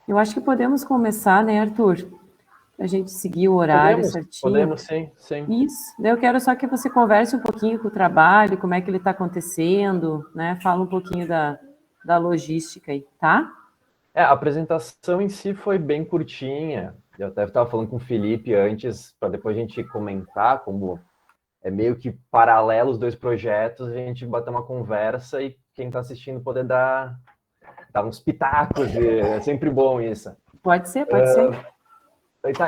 Eu acho que podemos começar, né, Arthur? A gente seguir o horário certinho. Podemos, sim. Isso. Eu quero só que você converse um pouquinho com o trabalho, como é que ele está acontecendo, né? Fala um pouquinho da logística aí, tá? A apresentação em si foi bem curtinha. Eu até estava falando com o Felipe antes, para depois a gente comentar como é meio que paralelo os dois projetos, a gente bater uma conversa e quem está assistindo poder dar uns pitacos, e é sempre bom isso. Pode ser, pode ser.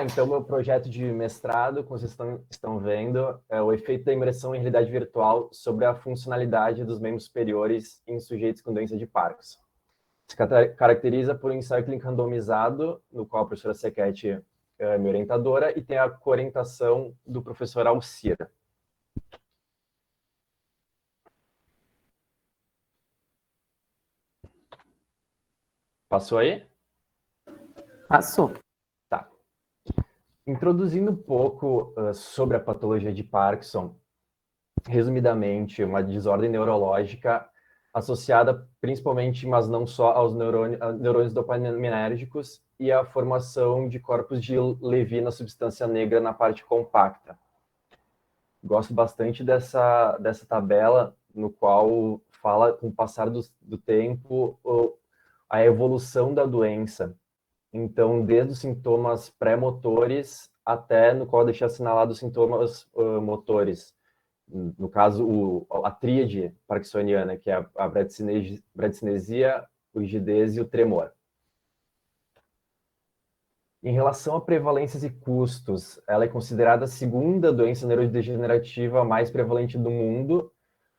Então meu projeto de mestrado, como vocês estão vendo, é o efeito da imersão em realidade virtual sobre a funcionalidade dos membros superiores em sujeitos com doença de Parkinson. Se caracteriza por um ensaio clínico randomizado, no qual a professora Sequete é minha orientadora, e tem a coorientação do professor Alcira. Passou aí? Passou. Tá. Introduzindo um pouco sobre a patologia de Parkinson, resumidamente, uma desordem neurológica associada principalmente, mas não só, aos neurônios dopaminérgicos e à formação de corpos de Levy na substância negra na parte compacta. Gosto bastante dessa tabela, no qual fala, com o passar do tempo, a evolução da doença. Então, desde os sintomas pré-motores até no qual deixei assinalado os sintomas motores. No caso, a tríade parkinsoniana, que é a bradicinesia, o rigidez e o tremor. Em relação a prevalências e custos, ela é considerada a segunda doença neurodegenerativa mais prevalente do mundo,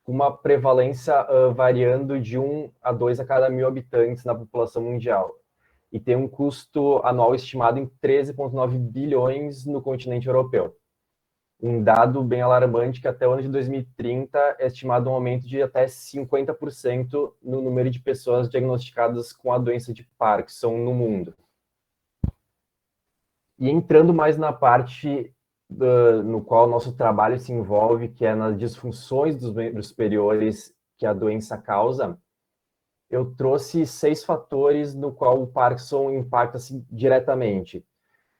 com uma prevalência variando de 1 a 2 a cada 1.000 habitantes na população mundial. E tem um custo anual estimado em 13,9 bilhões no continente europeu. Um dado bem alarmante que até o ano de 2030 é estimado um aumento de até 50% no número de pessoas diagnosticadas com a doença de Parkinson no mundo. E entrando mais na parte no qual o nosso trabalho se envolve, que é nas disfunções dos membros superiores que a doença causa, eu trouxe 6 fatores no qual o Parkinson impacta diretamente.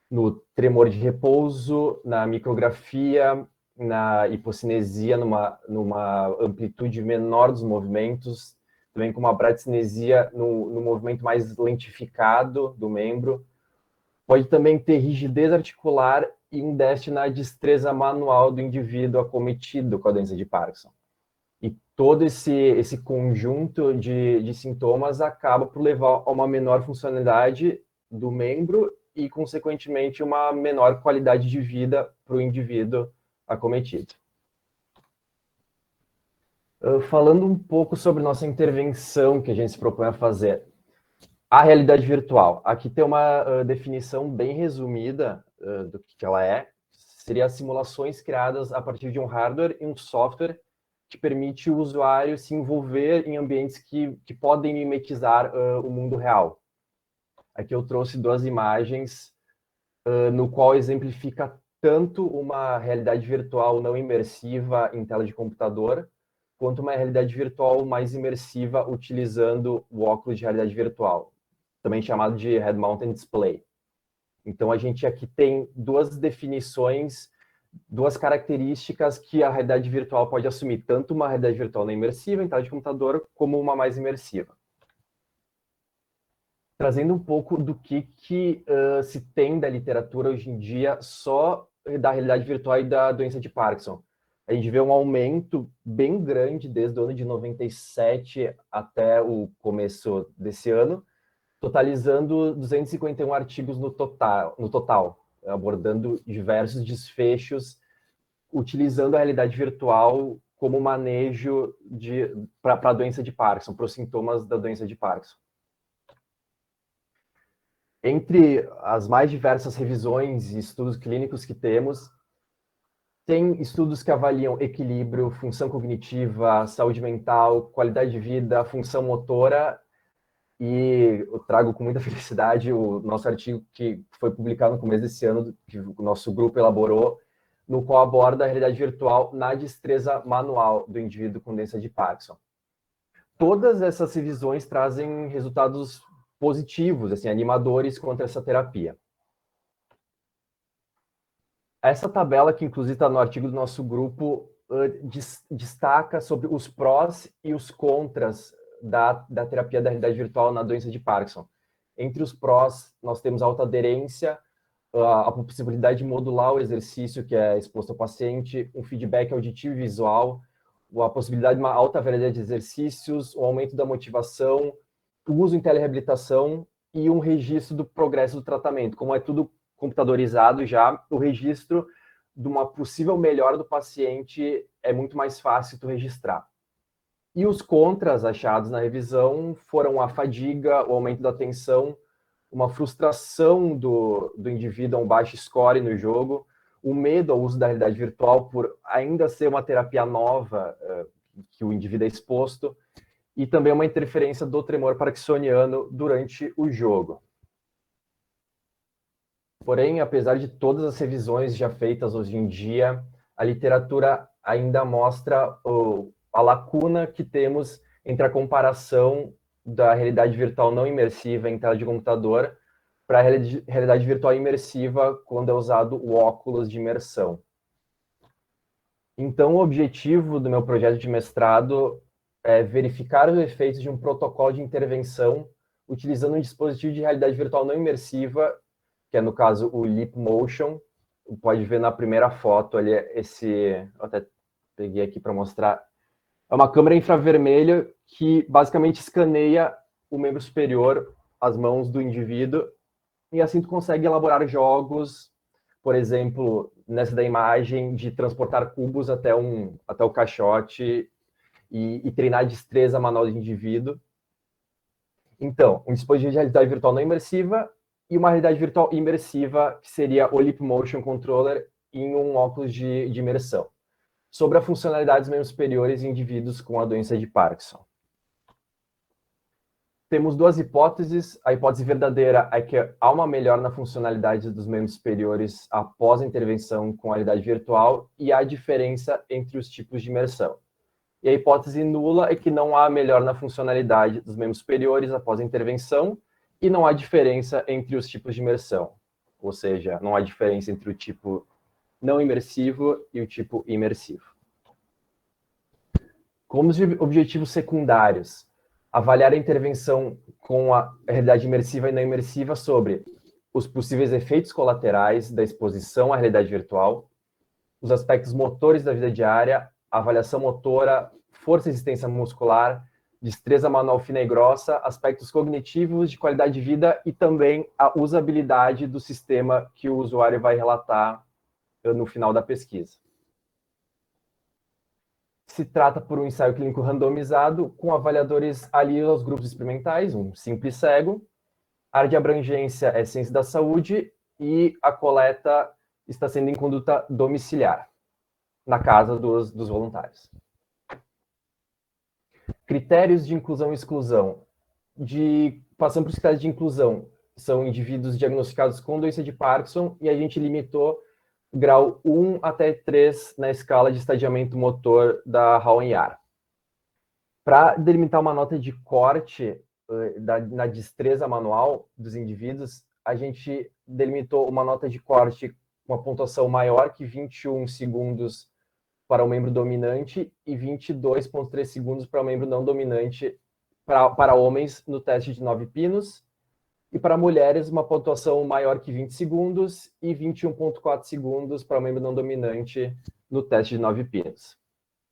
No tremor de repouso, na micrografia, na hipocinesia, numa amplitude menor dos movimentos, também com uma bradicinesia no movimento mais lentificado do membro. Pode também ter rigidez articular e um déficit na destreza manual do indivíduo acometido com a doença de Parkinson. E todo esse conjunto de sintomas acaba por levar a uma menor funcionalidade do membro e, consequentemente, uma menor qualidade de vida para o indivíduo acometido. Falando um pouco sobre nossa intervenção que a gente se propõe a fazer. A realidade virtual. Aqui tem uma definição bem resumida do que ela é. Seria simulações criadas a partir de um hardware e um software que permite o usuário se envolver em ambientes que podem mimetizar o mundo real. Aqui eu trouxe 2 imagens no qual exemplifica tanto uma realidade virtual não imersiva em tela de computador, quanto uma realidade virtual mais imersiva utilizando o óculos de realidade virtual, também chamado de Head Mounted Display. Então, a gente aqui tem 2 definições, 2 características que a realidade virtual pode assumir, tanto uma realidade virtual não imersiva, em tela de computador, como uma mais imersiva. Trazendo um pouco do que se tem da literatura hoje em dia só da realidade virtual e da doença de Parkinson. A gente vê um aumento bem grande desde o ano de 97 até o começo desse ano, totalizando 251 artigos no total, abordando diversos desfechos, utilizando a realidade virtual como manejo para a doença de Parkinson, para os sintomas da doença de Parkinson. Entre as mais diversas revisões e estudos clínicos que temos, tem estudos que avaliam equilíbrio, função cognitiva, saúde mental, qualidade de vida, função motora, e eu trago com muita felicidade o nosso artigo que foi publicado no começo desse ano, que o nosso grupo elaborou, no qual aborda a realidade virtual na destreza manual do indivíduo com doença de Parkinson. Todas essas revisões trazem resultados positivos, assim, animadores contra essa terapia. Essa tabela, que inclusive está no artigo do nosso grupo, destaca sobre os prós e os contras da terapia da realidade virtual na doença de Parkinson. Entre os prós, nós temos alta aderência, a possibilidade de modular o exercício que é exposto ao paciente, um feedback auditivo e visual, a possibilidade de uma alta variedade de exercícios, o aumento da motivação, o uso em telereabilitação e um registro do progresso do tratamento. Como é tudo computadorizado já, o registro de uma possível melhora do paciente é muito mais fácil de registrar. E os contras achados na revisão foram a fadiga, o aumento da tensão, uma frustração do indivíduo a um baixo score no jogo, o medo ao uso da realidade virtual por ainda ser uma terapia nova que o indivíduo é exposto, e também uma interferência do tremor parkinsoniano durante o jogo. Porém, apesar de todas as revisões já feitas hoje em dia, a literatura ainda mostra a lacuna que temos entre a comparação da realidade virtual não imersiva em tela de computador para a realidade virtual imersiva quando é usado o óculos de imersão. Então, o objetivo do meu projeto de mestrado é verificar os efeitos de um protocolo de intervenção utilizando um dispositivo de realidade virtual não imersiva, que é, no caso, o Leap Motion. Pode ver na primeira foto ali, eu até peguei aqui para mostrar. É uma câmera infravermelha que basicamente escaneia o membro superior, as mãos do indivíduo, e assim tu consegue elaborar jogos, por exemplo, nessa da imagem, de transportar cubos até o caixote e treinar a destreza manual do indivíduo. Então, um dispositivo de realidade virtual não imersiva e uma realidade virtual imersiva, que seria o Leap Motion Controller em um óculos de imersão, sobre a funcionalidade dos membros superiores em indivíduos com a doença de Parkinson. Temos duas hipóteses. A hipótese verdadeira é que há uma melhora na funcionalidade dos membros superiores após a intervenção com a realidade virtual e há diferença entre os tipos de imersão. E a hipótese nula é que não há melhora na funcionalidade dos membros superiores após a intervenção e não há diferença entre os tipos de imersão. Ou seja, não há diferença entre o tipo não imersivo e o tipo imersivo. Como os objetivos secundários, avaliar a intervenção com a realidade imersiva e não imersiva sobre os possíveis efeitos colaterais da exposição à realidade virtual, os aspectos motores da vida diária, avaliação motora, força e resistência muscular, destreza manual fina e grossa, aspectos cognitivos de qualidade de vida e também a usabilidade do sistema que o usuário vai relatar no final da pesquisa. Se trata por um ensaio clínico randomizado com avaliadores alheios aos grupos experimentais, um simples cego. A área de abrangência é ciência da saúde e a coleta está sendo em conduta domiciliar, na casa dos voluntários. Critérios de inclusão e exclusão. Passando para os critérios de inclusão, são indivíduos diagnosticados com doença de Parkinson e a gente limitou grau 1 até 3 na escala de estadiamento motor da Rowan-Yar. Para delimitar uma nota de corte na destreza manual dos indivíduos, a gente delimitou uma nota de corte com uma pontuação maior que 21 segundos para o membro dominante e 22,3 segundos para o membro não dominante para homens no teste de 9 pinos, e para mulheres uma pontuação maior que 20 segundos e 21,4 segundos para o membro não dominante no teste de 9 pinos,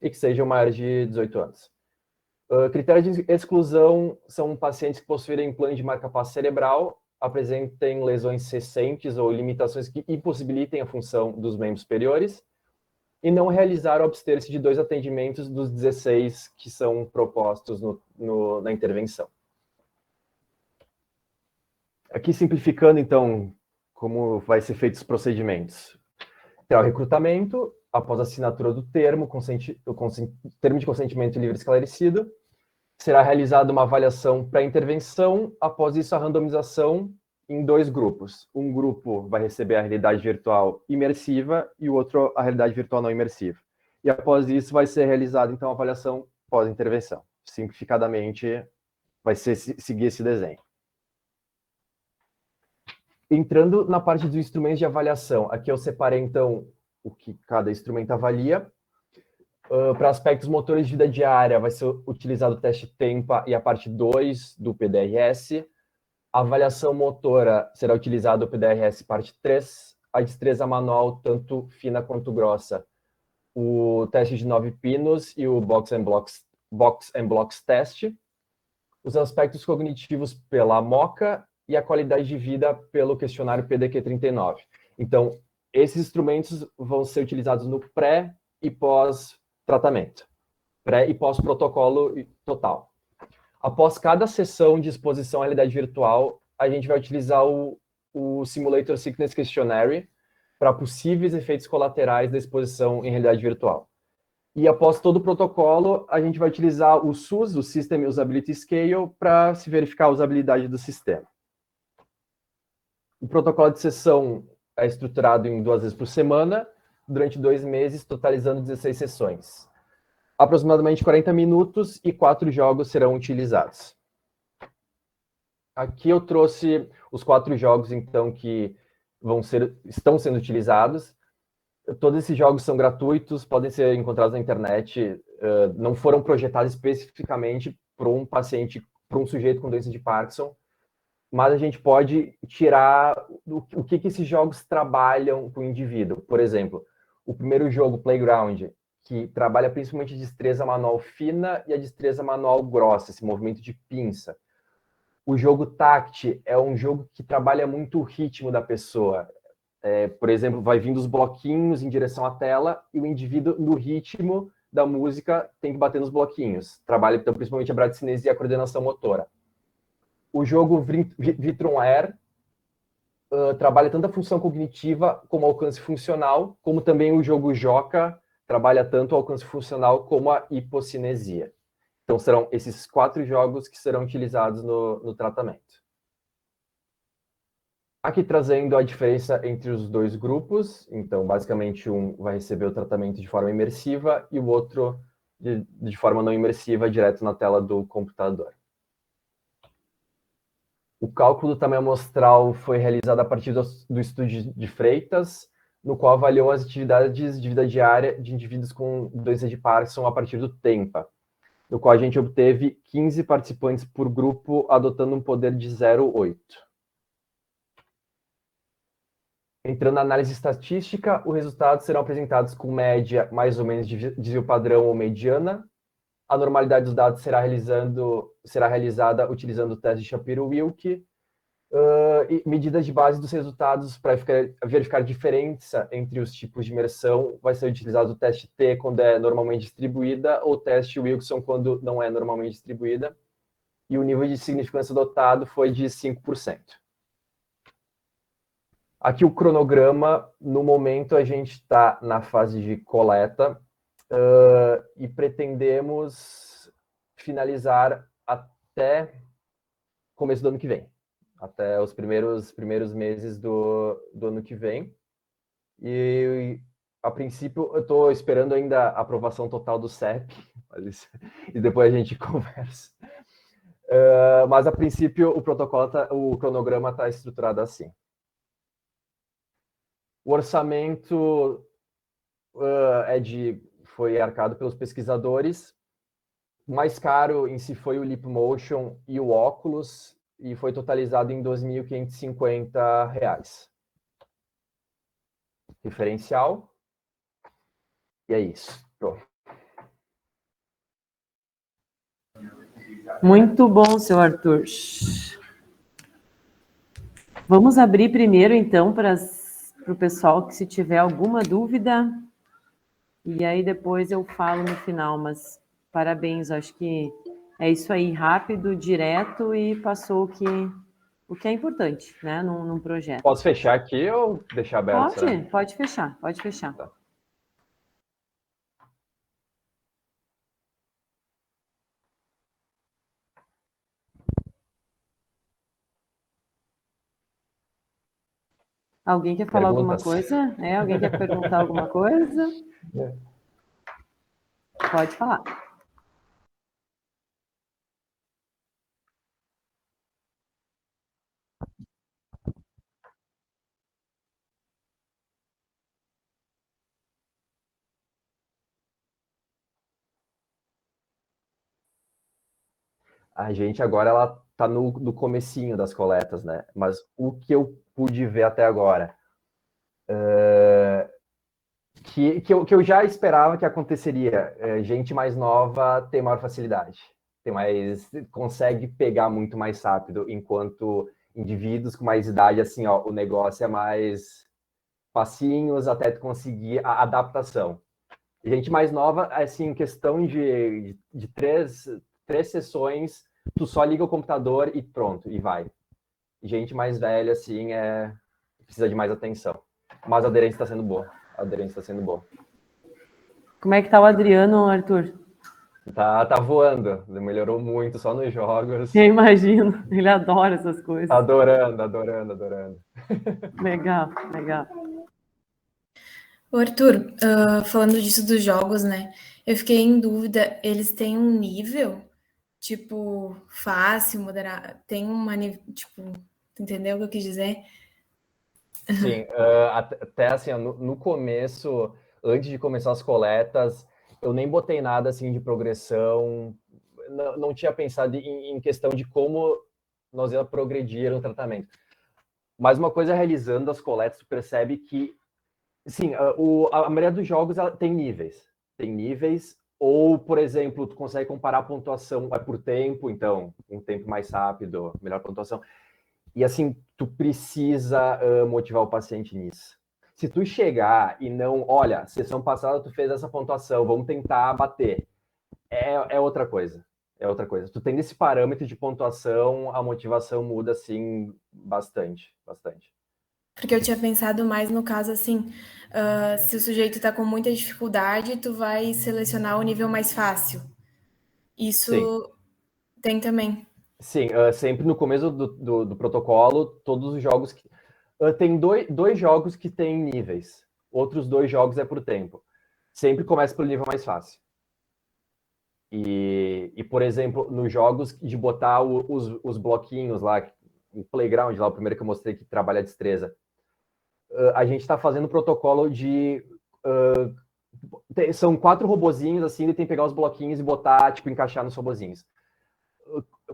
e que sejam maiores de 18 anos. Critérios de exclusão são pacientes que possuírem plano de marca-passo cerebral, apresentem lesões recentes ou limitações que impossibilitem a função dos membros superiores, e não realizar ou abster-se de 2 atendimentos dos 16 que são propostos na intervenção. Aqui simplificando, então, como vai ser feitos os procedimentos. Terá o recrutamento, após a assinatura do termo de consentimento livre e esclarecido, será realizada uma avaliação pré-intervenção, após isso a randomização em 2 grupos. Um grupo vai receber a realidade virtual imersiva e o outro a realidade virtual não imersiva. E após isso vai ser realizada, então, a avaliação pós-intervenção. Simplificadamente, vai seguir esse desenho. Entrando na parte dos instrumentos de avaliação, aqui eu separei, então, o que cada instrumento avalia. Para aspectos motores de vida diária, vai ser utilizado o teste TEMPA e a parte 2 do PDRS. A avaliação motora será utilizado o PDRS parte 3. A destreza manual, tanto fina quanto grossa, o teste de 9 pinos e o Box and Blocks Test. Os aspectos cognitivos pela MoCA e a qualidade de vida pelo questionário PDQ-39. Então, esses instrumentos vão ser utilizados no pré e pós-tratamento, pré e pós-protocolo total. Após cada sessão de exposição à realidade virtual, a gente vai utilizar o Simulator Sickness Questionnaire para possíveis efeitos colaterais da exposição em realidade virtual. E após todo o protocolo, a gente vai utilizar o SUS, o System Usability Scale, para se verificar a usabilidade do sistema. O protocolo de sessão é estruturado em 2 vezes por semana, durante 2 meses, totalizando 16 sessões. Aproximadamente 40 minutos e 4 jogos serão utilizados. Aqui eu trouxe os 4 jogos, então, que estão sendo utilizados. Todos esses jogos são gratuitos, podem ser encontrados na internet, não foram projetados especificamente para um paciente, para um sujeito com doença de Parkinson, mas a gente pode tirar o que esses jogos trabalham com o indivíduo. Por exemplo, o primeiro jogo, Playground, que trabalha principalmente a destreza manual fina e a destreza manual grossa, esse movimento de pinça. O jogo Tact é um jogo que trabalha muito o ritmo da pessoa. Por exemplo, vai vindo os bloquinhos em direção à tela e o indivíduo, no ritmo da música, tem que bater nos bloquinhos. Trabalha, então, principalmente a bradicinesia e a coordenação motora. O jogo Vitron Air trabalha tanto a função cognitiva como o alcance funcional, como também o jogo Joca trabalha tanto o alcance funcional como a hipocinesia. Então, serão esses 4 jogos que serão utilizados no tratamento. Aqui trazendo a diferença entre os 2 grupos. Então, basicamente, um vai receber o tratamento de forma imersiva e o outro de forma não imersiva, direto na tela do computador. O cálculo do tamanho amostral foi realizado a partir do estudo de Freitas, no qual avaliou as atividades de vida diária de indivíduos com doença de Parkinson a partir do TEMPA, no qual a gente obteve 15 participantes por grupo, adotando um poder de 0,8. Entrando na análise estatística, os resultados serão apresentados com média mais ou menos de desvio padrão ou mediana. A normalidade dos dados será realizada utilizando o teste de Shapiro-Wilk, e medidas de base dos resultados para verificar a diferença entre os tipos de imersão. Vai ser utilizado o teste T quando é normalmente distribuída ou o teste Wilson quando não é normalmente distribuída. E o nível de significância adotado foi de 5%. Aqui o cronograma, no momento a gente está na fase de coleta e pretendemos finalizar até começo do ano que vem, até os primeiros meses do ano que vem. E, a princípio, eu estou esperando ainda a aprovação total do CEP, e depois a gente conversa. Mas, a princípio, o cronograma está estruturado assim. O orçamento foi arcado pelos pesquisadores. O mais caro em si foi o Leapmotion e o óculos, e foi totalizado em R$ 2.550. Referencial. E é isso. Pronto. Muito bom, seu Arthur. Vamos abrir primeiro, então, para o pessoal que se tiver alguma dúvida, e aí depois eu falo no final, mas parabéns, acho que é isso aí, rápido, direto, e passou o que é importante, né, num projeto. Posso fechar aqui ou deixar aberto? Pode fechar, pode fechar. Tá. Alguém quer falar alguma coisa? Alguém quer perguntar alguma coisa? Pode falar. A gente agora, ela tá no comecinho das coletas, né? Mas o que eu pude ver até agora, que eu já esperava que aconteceria, gente mais nova tem maior facilidade, consegue pegar muito mais rápido, enquanto indivíduos com mais idade, assim, ó, o negócio é mais passinhos até tu conseguir a adaptação. Gente mais nova, assim, em questão de três sessões, tu só liga o computador e pronto, e vai. Gente mais velha, assim, precisa de mais atenção. Mas a aderência está sendo boa. A aderência está sendo boa. Como é que tá o Adriano, Arthur? Tá voando. Melhorou muito só nos jogos. Eu imagino. Ele adora essas coisas. Adorando, adorando, adorando. Legal, legal. Ô, Arthur, falando disso dos jogos, né? Eu fiquei em dúvida, eles têm um nível, tipo, fácil, moderado, tem uma, tipo, entendeu o que eu quis dizer? Sim, até assim, no começo, antes de começar as coletas, eu nem botei nada assim de progressão, não tinha pensado em questão de como nós ia progredir no tratamento. Mas uma coisa realizando as coletas, tu percebe que, sim, a maioria dos jogos tem níveis. Tem níveis, ou, por exemplo, tu consegue comparar a pontuação por tempo, então, um tempo mais rápido, melhor pontuação. E assim, tu precisa motivar o paciente nisso. Se tu chegar e não, olha, sessão passada tu fez essa pontuação, vamos tentar bater, é outra coisa. É outra coisa. Tu tendo esse parâmetro de pontuação, a motivação muda, assim, bastante, bastante. Porque eu tinha pensado mais no caso assim, se o sujeito tá com muita dificuldade, tu vai selecionar o nível mais fácil. Isso Sim. tem também. Sim, sempre no começo do protocolo, todos os jogos... tem dois jogos que tem níveis. Outros 2 jogos é por tempo. Sempre começa pelo nível mais fácil. E por exemplo, nos jogos de botar os bloquinhos lá, o playground lá, o primeiro que eu mostrei que trabalha a destreza, a gente está fazendo protocolo de... são 4 robozinhos, assim, e tem que pegar os bloquinhos e botar, tipo, encaixar nos robozinhos.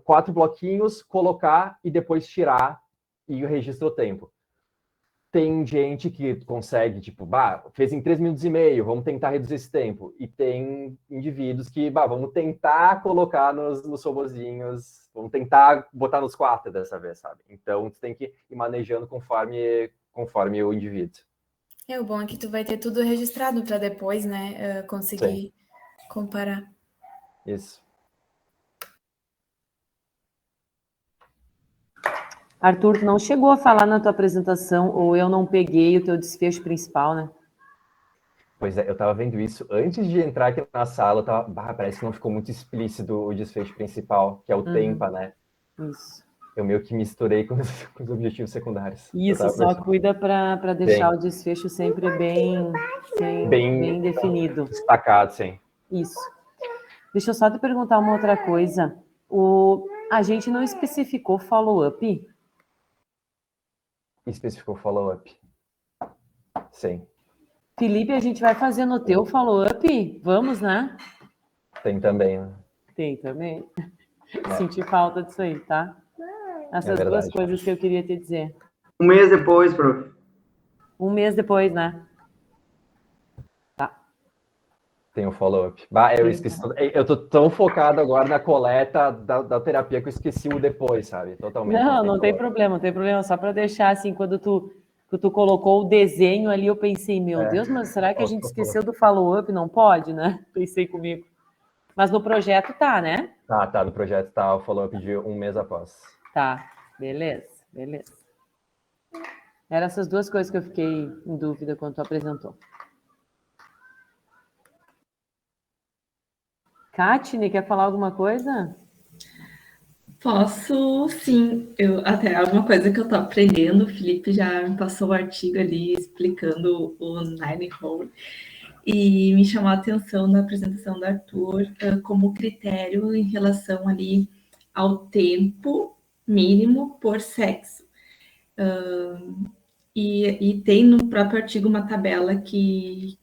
4 bloquinhos, colocar e depois tirar e registra o tempo. Tem gente que consegue, tipo, fez em 3 minutos e meio, vamos tentar reduzir esse tempo. E tem indivíduos que, vamos tentar colocar nos robozinhos, vamos tentar botar nos 4 dessa vez, sabe? Então, tu tem que ir manejando conforme o indivíduo. O bom é que tu vai ter tudo registrado para depois, né, conseguir comparar. Isso. Arthur, tu não chegou a falar na tua apresentação, ou eu não peguei o teu desfecho principal, né? Pois é, eu tava vendo isso antes de entrar aqui na sala, parece que não ficou muito explícito o desfecho principal, que é o TEMPA, né? Isso. Eu meio que misturei com os objetivos secundários. Isso, só cuida para deixar o desfecho sempre bem definido. Destacado, sim. Isso. Deixa eu só te perguntar uma outra coisa. A gente não especificou follow-up? Especificou follow-up. Sim. Felipe, a gente vai fazer no teu follow-up? Vamos, né? Tem também, né? Tem também. Senti falta disso aí, tá? Essas duas coisas que eu queria te dizer. 1 mês depois, prof. 1 mês depois, né? Tá. Tem o follow-up. Eu esqueci. Eu tô tão focado agora na coleta da terapia que eu esqueci o depois, sabe? Totalmente. Não tem problema, não tem problema. Só para deixar assim, quando tu colocou o desenho ali, eu pensei, meu Deus, mas será que a gente esqueceu do follow-up? Não pode, né? Pensei comigo. Mas no projeto tá, né? Tá. No projeto tá o follow-up de 1 mês após. Tá, beleza. Eram essas duas coisas que eu fiquei em dúvida quando tu apresentou. Katine, quer falar alguma coisa? Posso, sim. Até alguma coisa que eu estou aprendendo, o Felipe já me passou o artigo ali explicando o Nine Hole, e me chamou a atenção na apresentação do Arthur como critério em relação ali ao tempo mínimo por sexo. E tem no próprio artigo uma tabela que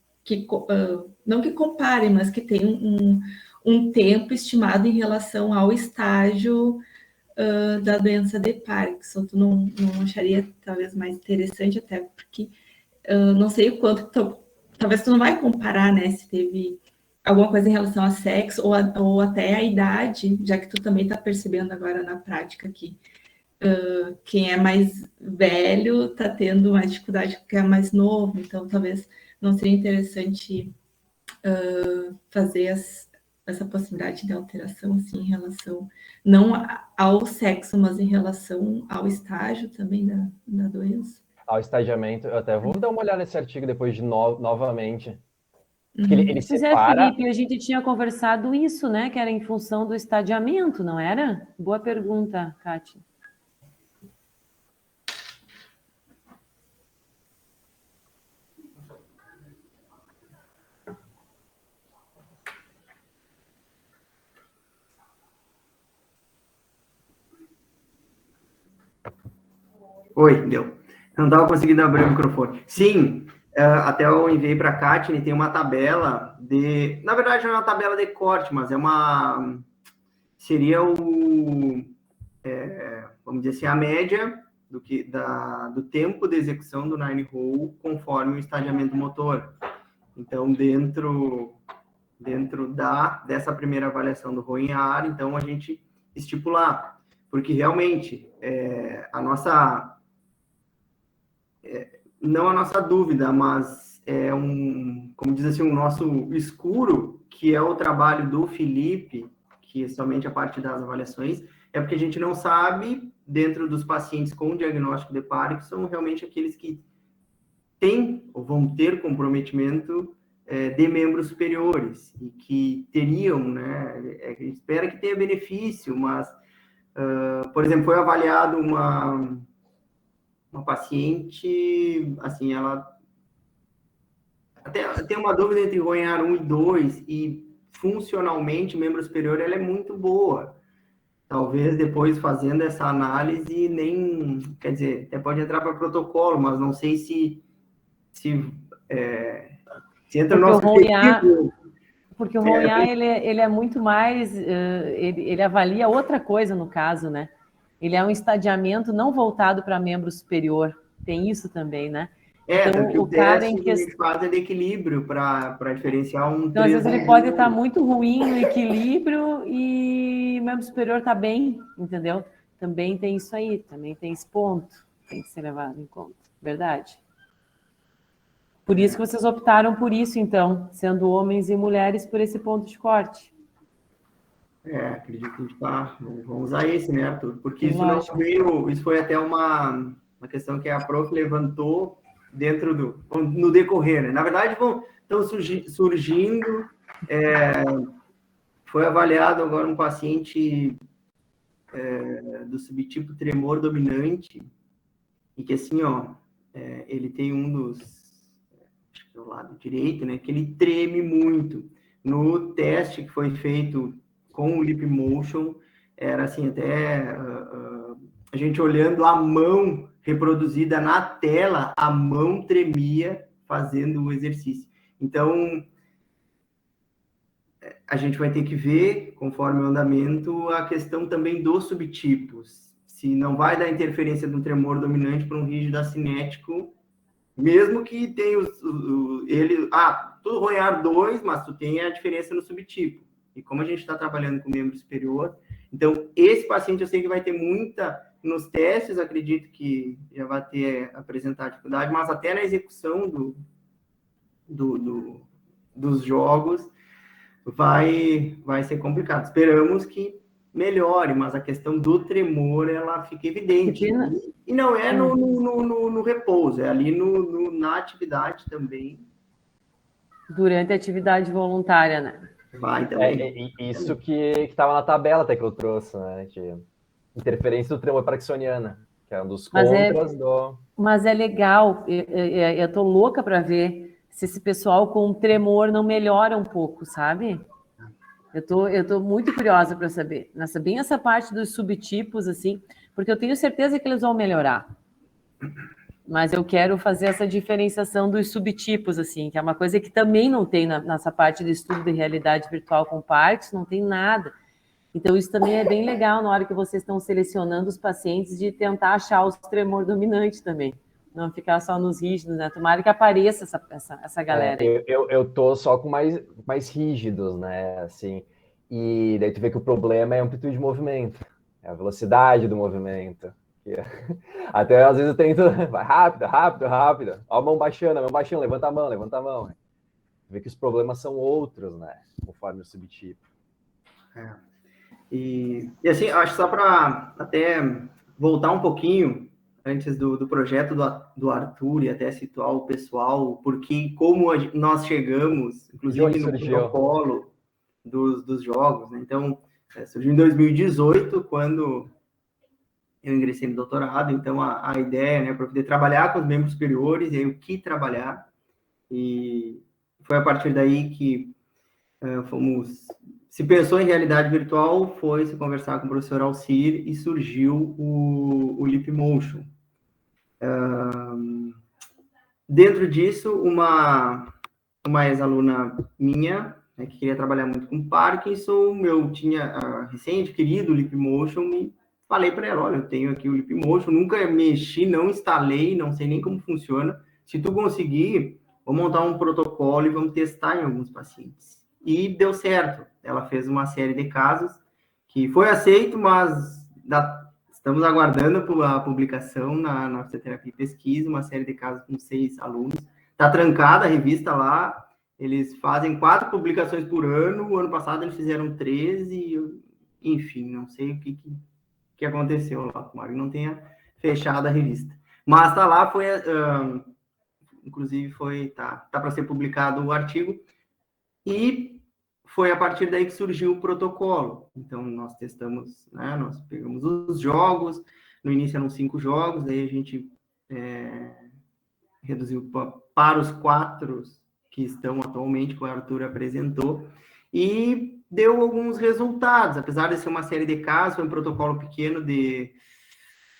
não que compare, mas que tem um tempo estimado em relação ao estágio da doença de Parkinson. Tu não acharia talvez mais interessante, até porque não sei o quanto, talvez tu não vai comparar, né, se teve alguma coisa em relação a sexo ou até a idade, já que tu também está percebendo agora na prática que quem é mais velho está tendo mais dificuldade que quem é mais novo, então talvez não seria interessante fazer essa possibilidade de alteração assim, em relação não ao sexo, mas em relação ao estágio também da doença. Ao estadiamento, eu até vou dar uma olhada nesse artigo depois de novamente. Porque ele Pois é, separa... Felipe, a gente tinha conversado isso, né? Que era em função do estadiamento, não era? Boa pergunta, Kátia. Oi, deu. Não estava conseguindo abrir o microfone. Sim, até eu enviei para a Kátia, tem uma tabela de... Na verdade, não é uma tabela de corte, mas seria vamos dizer assim, a média do tempo de execução do Nine Hole conforme o estadiamento motor. Então, dentro dessa primeira avaliação do ROIAR, então a gente estipular, porque realmente não a nossa dúvida, mas como diz assim, o nosso escuro, que é o trabalho do Felipe, que é somente a parte das avaliações, é porque a gente não sabe, dentro dos pacientes com diagnóstico de Parkinson, realmente aqueles que têm ou vão ter comprometimento de membros superiores e que teriam, né, a gente espera que tenha benefício, mas, por exemplo, foi avaliado uma paciente, assim, ela até tem uma dúvida entre ROIAR 1 e 2 e funcionalmente, membro superior, ela é muito boa. Talvez depois fazendo essa análise nem, quer dizer, até pode entrar para protocolo, mas não sei se entra no nosso objetivo. Porque o ROIAR, ele é muito mais, ele avalia outra coisa no caso, né? Ele é um estadiamento não voltado para membro superior, tem isso também, né? Então, o teste que a gente faz é de equilíbrio para diferenciar um... Então, às vezes ele pode estar muito ruim no equilíbrio e o membro superior está bem, entendeu? Também tem isso aí, também tem esse ponto, tem que ser levado em conta, verdade? Por isso que vocês optaram por isso, então, sendo homens e mulheres, por esse ponto de corte. Acredito que a gente vamos usar esse, né, Arthur? Porque isso Lógico. não veio, isso foi até uma questão que a prof levantou no decorrer, né? Na verdade, estão surgindo, foi avaliado agora um paciente do subtipo tremor dominante, e que assim, ele tem um dos, acho que é o lado direito, né, que ele treme muito. No teste que foi feito com o Lip Motion, era assim, até a gente olhando a mão reproduzida na tela, a mão tremia fazendo o exercício. Então, a gente vai ter que ver, conforme o andamento, a questão também dos subtipos. Se não vai dar interferência de um tremor dominante para um rígido acinético, mesmo que tenha tudo ROIAR 2, mas tu tem a diferença no subtipo. E como a gente está trabalhando com membro superior, então esse paciente eu sei que vai ter muita, nos testes, acredito que já vai apresentar dificuldade, mas até na execução dos jogos vai ser complicado. Esperamos que melhore, mas a questão do tremor, ela fica evidente. E não é no repouso, é ali na atividade também. Durante a atividade voluntária, né? Vai também. Isso que estava na tabela até que eu trouxe, né? De interferência do tremor parkinsoniana, que é um dos contras do... Mas é legal, eu tô louca para ver se esse pessoal com tremor não melhora um pouco, sabe? Eu tô muito curiosa para saber, bem essa parte dos subtipos, assim, porque eu tenho certeza que eles vão melhorar. mas eu quero fazer essa diferenciação dos subtipos, assim, que é uma coisa que também não tem nessa parte do estudo de realidade virtual com partes, não tem nada. Então, isso também é bem legal na hora que vocês estão selecionando os pacientes, de tentar achar os tremor dominantes também. Não ficar só nos rígidos, né? Tomara que apareça essa galera aí. Eu tô só com mais rígidos, né? Assim, e daí tu vê que o problema é a amplitude de movimento, é a velocidade do movimento. Até às vezes eu tento, vai rápido, rápido, rápido. Ó, a mão baixando, levanta a mão, levanta a mão. Tu vê que os problemas são outros, né? Conforme o subtipo. E assim, acho só para até voltar um pouquinho antes do projeto do Arthur e até situar o pessoal, porque como nós chegamos, inclusive no protocolo dos jogos, né? Então, surgiu em 2018, quando eu ingressei no doutorado, então a ideia, né, para poder trabalhar com os membros superiores, e aí o que trabalhar, e foi a partir daí que se pensou em realidade virtual, foi se conversar com o professor Alcir e surgiu o Leapmotion. Dentro disso, uma ex-aluna minha, né, que queria trabalhar muito com Parkinson, eu tinha recém-adquirido o Leapmotion e falei para ela, olha, eu tenho aqui o Leapmotion, nunca mexi, não instalei, não sei nem como funciona. Se tu conseguir, vou montar um protocolo e vamos testar em alguns pacientes. E deu certo. Ela fez uma série de casos que foi aceito, mas estamos aguardando a publicação na Fisioterapia e Pesquisa, uma série de casos com 6 alunos. Está trancada a revista lá, eles fazem 4 publicações por ano, o ano passado eles fizeram 13, enfim, não sei o que aconteceu lá, o Mário não tenha fechado a revista. Mas está lá, inclusive tá para ser publicado o artigo, e foi a partir daí que surgiu o protocolo. Então, nós testamos, né, nós pegamos os jogos, no início eram 5 jogos, aí a gente reduziu para os 4 que estão atualmente, que o Arthur apresentou, e deu alguns resultados, apesar de ser uma série de casos, foi um protocolo pequeno de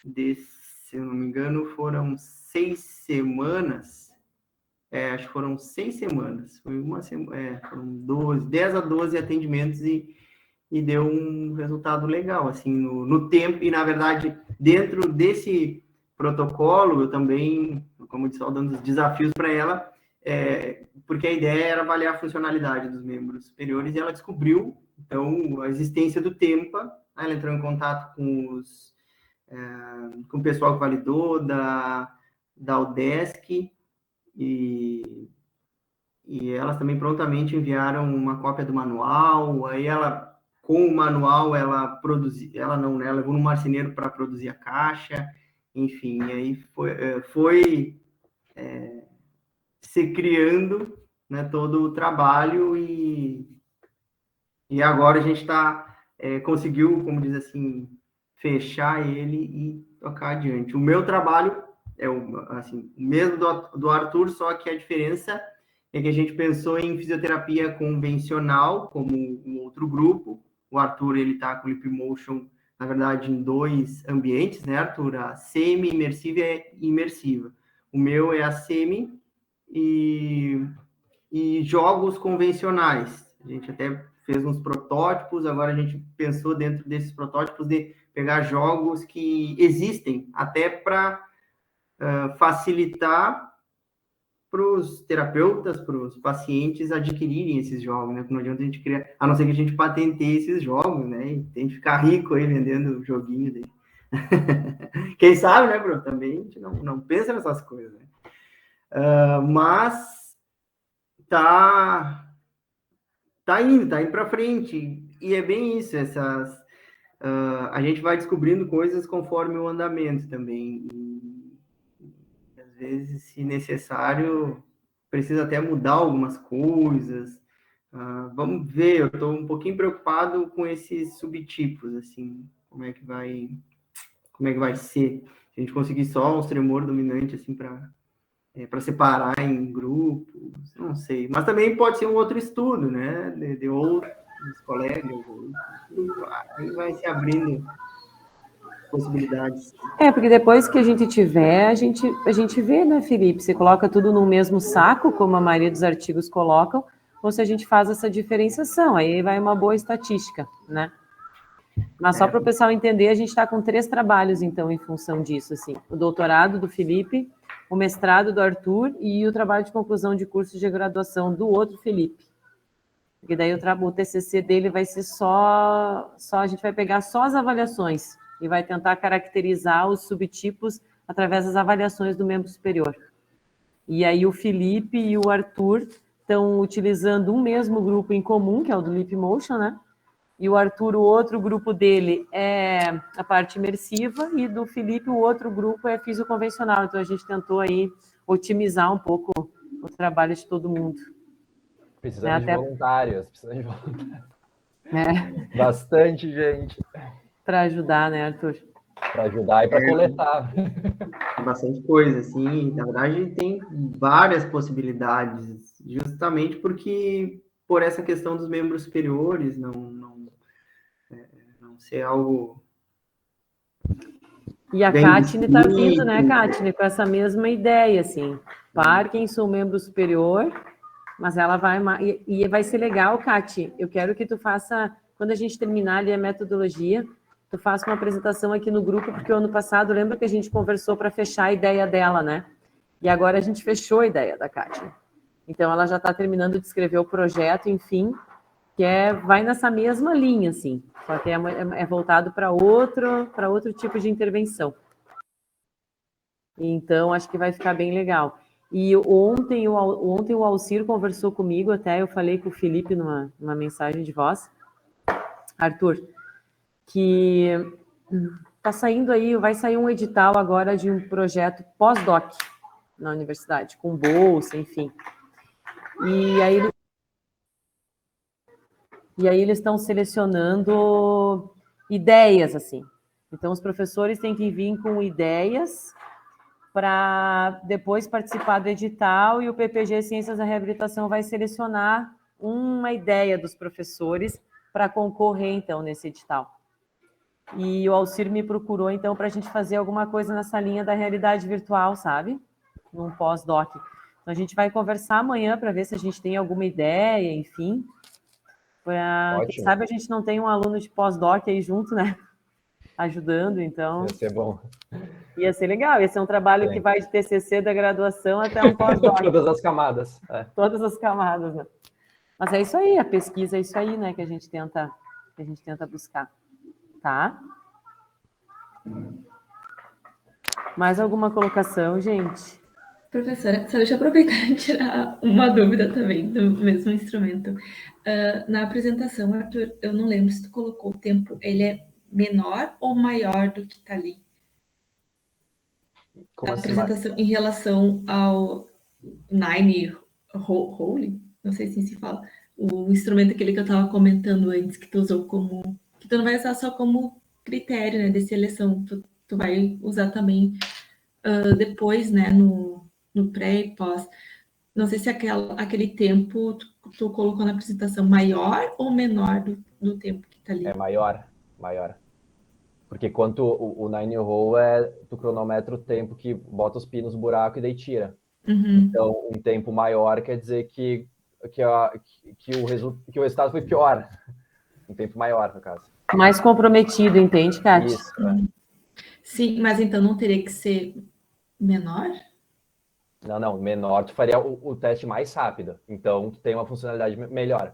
se eu não me engano, foram 6 semanas, acho que foram 6 semanas, foi uma semana, foram 10 a 12 atendimentos e deu um resultado legal, assim, no tempo, e na verdade, dentro desse protocolo, eu também, como eu disse, dando os desafios para ela, porque a ideia era avaliar a funcionalidade dos membros superiores, e ela descobriu, então, a existência do TEMPA, ela entrou em contato com o pessoal que validou, da UDESC, e elas também prontamente enviaram uma cópia do manual, aí ela, com o manual, ela levou no marceneiro para produzir a caixa, enfim, aí foi se criando, né, todo o trabalho, e agora a gente conseguiu, como diz assim, fechar ele e tocar adiante. O meu trabalho é o mesmo do Arthur, só que a diferença é que a gente pensou em fisioterapia convencional, como um outro grupo. O Arthur, ele está com o Leapmotion, na verdade, em 2 ambientes, né, Arthur? A semi-imersiva e imersiva. O meu é a semi e jogos convencionais. A gente até fez uns protótipos, agora a gente pensou dentro desses protótipos de pegar jogos que existem, até para facilitar para os terapeutas, para os pacientes adquirirem esses jogos, né? Não adianta a gente criar, a não ser que a gente patenteie esses jogos, né? E tem que ficar rico aí vendendo o joguinho dele. Quem sabe, né, Bruno? Também a gente não pensa nessas coisas, né? Mas tá indo para frente, e é bem isso, a gente vai descobrindo coisas conforme o andamento também, e às vezes, se necessário, precisa até mudar algumas coisas. Vamos ver, eu estou um pouquinho preocupado com esses subtipos, assim, como é que vai ser, se a gente conseguir só um tremor dominante, assim, para separar em grupos, não sei. Mas também pode ser um outro estudo, né? De outros colegas. Aí vai se abrindo possibilidades. Porque depois que a gente tiver, a gente vê, né, Felipe? Você coloca tudo no mesmo saco, como a maioria dos artigos colocam, ou se a gente faz essa diferenciação, aí vai uma boa estatística, né? Mas só para o pessoal entender, a gente está com 3 trabalhos, então, em função disso, assim. O doutorado do Felipe, o mestrado do Arthur e o trabalho de conclusão de curso de graduação do outro Felipe. Porque daí o TCC dele vai ser só a gente vai pegar só as avaliações e vai tentar caracterizar os subtipos através das avaliações do membro superior. E aí o Felipe e o Arthur estão utilizando um mesmo grupo em comum, que é o do Leapmotion, né? E o Arthur, o outro grupo dele é a parte imersiva, e do Felipe, o outro grupo é fisioconvencional. Então, a gente tentou aí otimizar um pouco o trabalho de todo mundo. Precisamos de voluntários, precisamos de voluntários. É. Bastante gente. Para ajudar, né, Arthur? Para ajudar e para coletar. Bastante coisa, assim. Na verdade, tem várias possibilidades, justamente porque, por essa questão dos membros superiores, não ser algo... E a Katine está vindo, né, Katine, com essa mesma ideia, assim. Parkinson, membro superior, mas ela vai... E vai ser legal, Kati, eu quero que tu faça, quando a gente terminar ali a metodologia, tu faça uma apresentação aqui no grupo, porque o ano passado, lembra que a gente conversou para fechar a ideia dela, né? E agora a gente fechou a ideia da Katine. Então, ela já está terminando de escrever o projeto, enfim, que vai nessa mesma linha, assim, só que é voltado para outro tipo de intervenção. Então, acho que vai ficar bem legal. E ontem o Alcir conversou comigo, até eu falei com o Felipe numa mensagem de voz, Arthur, que vai sair um edital agora de um projeto pós-doc na universidade, com bolsa, enfim. E aí eles estão selecionando ideias, assim. Então, os professores têm que vir com ideias para depois participar do edital, e o PPG Ciências da Reabilitação vai selecionar uma ideia dos professores para concorrer, então, nesse edital. E o Alcir me procurou, então, para a gente fazer alguma coisa nessa linha da realidade virtual, sabe? Num pós-doc. Então, a gente vai conversar amanhã para ver se a gente tem alguma ideia, enfim. Quem sabe a gente não tem um aluno de pós-doc aí junto, né? Ajudando, então... Ia ser bom. Ia ser legal, ia ser um trabalho que vai de TCC da graduação até um pós-doc. Todas as camadas. Todas as camadas, né? Mas é isso aí, a pesquisa é isso aí, né, que a gente tenta buscar, tá? Mais alguma colocação, gente? Professora, só deixa eu aproveitar e tirar uma dúvida também do mesmo instrumento. Na apresentação, Arthur, eu não lembro se tu colocou o tempo, ele é menor ou maior do que está ali? Como a assim, apresentação em relação ao Nine Hole, não sei se fala, o instrumento aquele que eu estava comentando antes, que tu usou como... que tu não vai usar só como critério, né, de seleção, tu vai usar também depois, né, no pré e pós. Não sei se aquele tempo tu colocou na apresentação maior ou menor do tempo que está ali. É maior. Porque quanto o Nine Hole tu cronometra o tempo que bota os pinos no buraco e daí tira. Uhum. Então, um tempo maior quer dizer que o resultado foi pior. Um tempo maior, no caso. Mais comprometido, entende, Kátia? Isso, Sim, mas então não teria que ser menor? Não, menor tu faria o teste mais rápido. Então, tu tem uma funcionalidade melhor.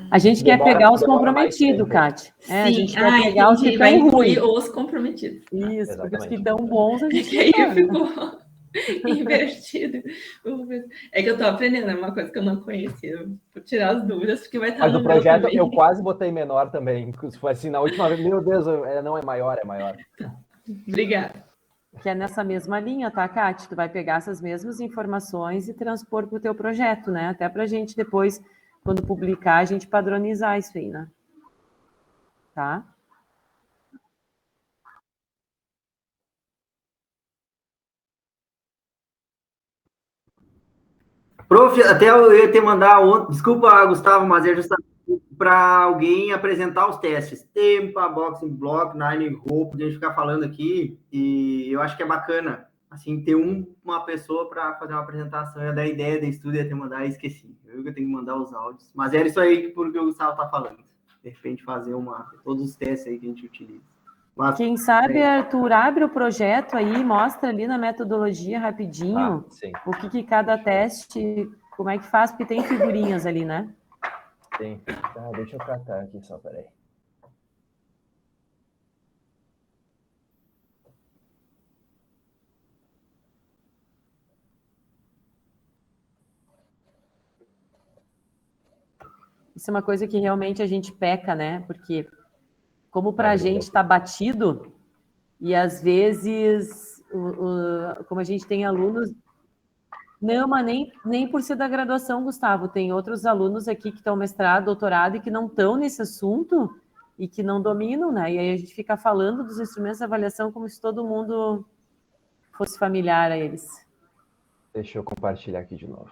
A gente quer pegar os comprometidos, Kátia. A gente quer pegar os que estão incluir os comprometidos. Isso, porque os que estão bons a gente aí ficou invertido. É que eu tô aprendendo, é uma coisa que eu não conhecia. Vou tirar as dúvidas, porque vai estar Mas no no projeto meu eu quase botei menor também. Foi assim, na última vez, meu Deus, não é maior, é maior. Obrigada. Que é nessa mesma linha, tá, Kátia? Tu vai pegar essas mesmas informações e transpor para o teu projeto, né? Até para a gente depois, quando publicar, a gente padronizar isso aí, né? Tá? Prof, até eu ia te mandar ontem, desculpa, Gustavo, mas é justamente para alguém apresentar os testes. Tempa, Boxing Block, Nine Hope, a gente ficar falando aqui, e eu acho que é bacana, assim, ter uma pessoa para fazer uma apresentação. Eu ia dar ideia de estudo, ia ter mandar e esqueci. Eu tenho que mandar os áudios. Mas era isso aí porque o Gustavo tá falando. De repente fazer todos os testes aí que a gente utiliza. Mas, quem sabe, Arthur, abre o projeto aí, mostra ali na metodologia rapidinho o que cada teste, como é que faz, porque tem figurinhas ali, né? Tem. Tá, deixa eu catar aqui só, peraí. Isso é uma coisa que realmente a gente peca, né? Porque como para a gente está batido, e às vezes, como a gente tem alunos... Não, mas nem por ser da graduação, Gustavo. Tem outros alunos aqui que estão mestrado, doutorado, e que não estão nesse assunto e que não dominam, né? E aí a gente fica falando dos instrumentos de avaliação como se todo mundo fosse familiar a eles. Deixa eu compartilhar aqui de novo.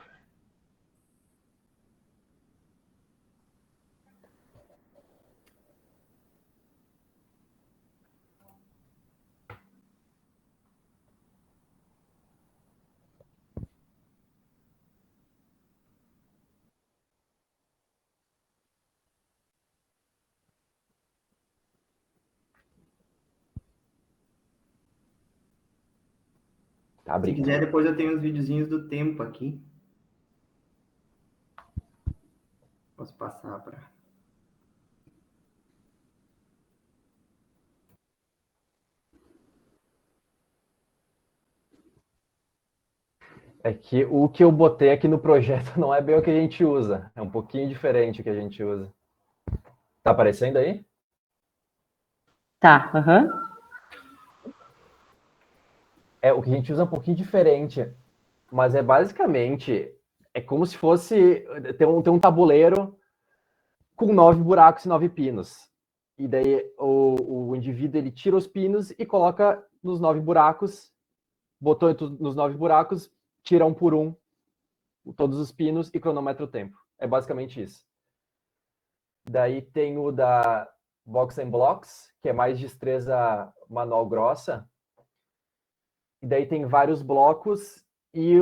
Tá, se quiser, depois eu tenho os videozinhos do tempo aqui. Posso passar para... É que o que eu botei aqui no projeto não é bem o que a gente usa. É um pouquinho diferente o que a gente usa. Tá aparecendo aí? Tá, aham. É, o que a gente usa é um pouquinho diferente. Mas é basicamente... É como se fosse... Tem um tabuleiro com 9 buracos e 9 pinos. E daí o indivíduo ele tira os pinos e coloca nos 9 buracos, botou nos 9 buracos, tira um por um todos os pinos e cronometra o tempo. É basicamente isso. Daí tem o da Box and Blocks, que é mais destreza manual grossa. E daí tem vários blocos e